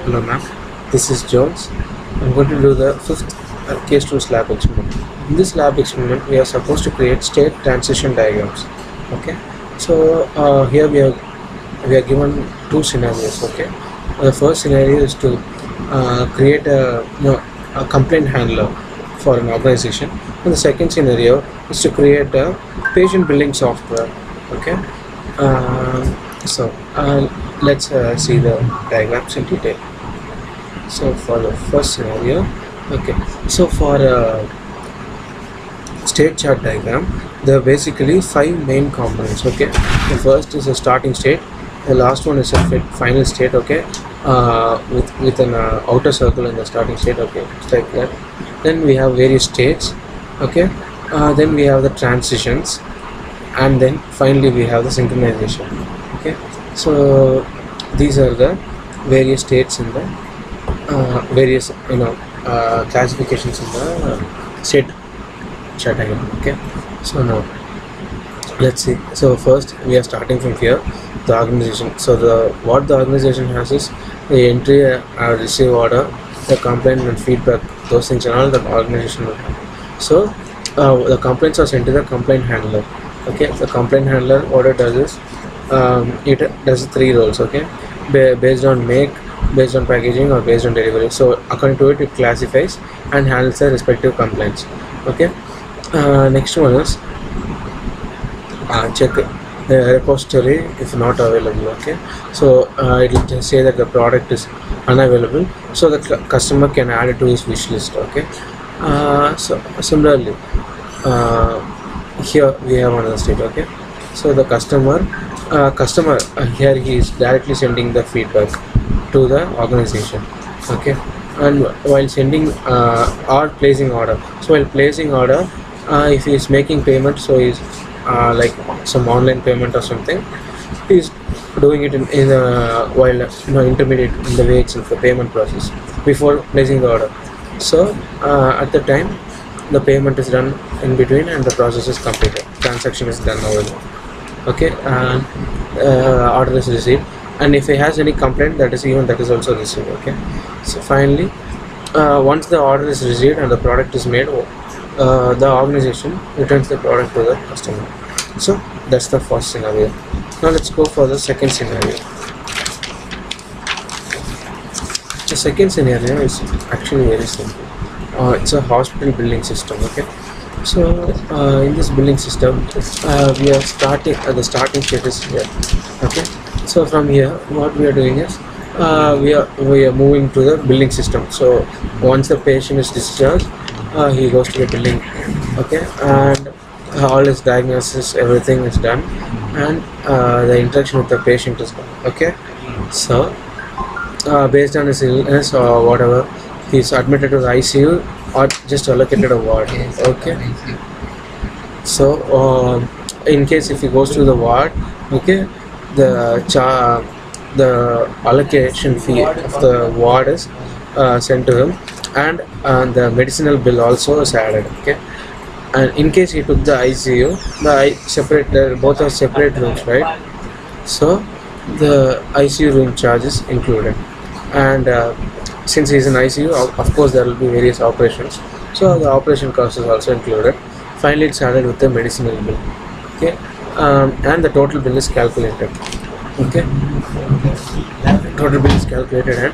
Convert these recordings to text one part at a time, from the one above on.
Hello ma'am, this is Jones. I'm going to do the fifth case tools lab experiment. In this lab experiment, we are supposed to create state transition diagrams. Okay, so here we are given two scenarios. Okay, the first scenario is to create a complaint handler for an organization, and the second scenario is to create a patient billing software. Okay, let's see the diagrams in detail. So for the first scenario, okay, so for a state chart diagram, there are basically 5 main components. Okay, the first is a starting state, the last one is a final state. Okay, with an outer circle in the starting state. Okay, it's like that. Then we have various states. Okay, then we have the transitions, and then finally we have the synchronization. Okay, so these are the various states in the various classifications in the state chart diagram. Okay, so now let's see. So first we are starting from here, the organization. So what the organization has is the entry, receive order, the complaint and feedback, those things and all the organization will have. So the complaints are sent to the complaint handler. Okay, the complaint handler, what it does is it does 3 roles. Okay, based on make, based on packaging, or based on delivery. So according to it, it classifies and handles the respective complaints. Okay, next one is check the repository if not available. Okay, so it will just say that the product is unavailable, so the customer can add it to his wish list. Okay, so similarly here we have another state. Okay, so the customer here he is directly sending the feedback to the organization. Okay, and while sending or placing order, so while placing order, if he is making payment, so he's like some online payment or something, he's doing it in while intermediate in the way itself, the payment process before placing the order. So at the time the payment is done in between and the process is completed, transaction is done over there. Okay, and order is received, and if he has any complaint, that is also received. Okay, so finally once the order is received and the product is made, the organization returns the product to the customer. So that's the first scenario. Now let's go for the second scenario. The second scenario is actually very simple. It's a hospital billing system. Okay, so in this billing system, we are starting at the starting state is here. Okay, so from here what we are doing is we are moving to the billing system. So once the patient is discharged, he goes to the billing. Okay, and all his diagnosis, everything is done, and the interaction with the patient is done. Okay, so based on his illness or whatever, he is admitted to the ICU or just allocated a ward. Okay, so in case if he goes to the ward, okay, the allocation fee of the ward is sent to him, and the medicinal bill also is added. Okay, and in case he took the ICU, both are separate rooms, right? So the ICU room charge is included, and since he is in ICU, of course there will be various operations, so the operation cost is also included. Finally it's added with the medicinal bill. Okay, and the total bill is calculated. Okay, total bill is calculated and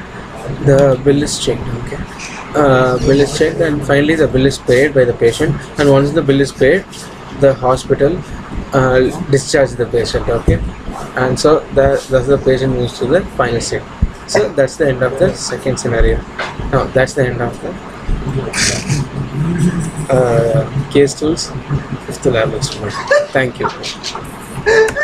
the bill is checked. Okay, bill is checked, and finally the bill is paid by the patient, and once the bill is paid, the hospital discharges the patient. Okay, and so thus the patient moves to the final state. So that's the end of the second scenario. Now that's the end of the case tools fifth lab experiment. Thank you.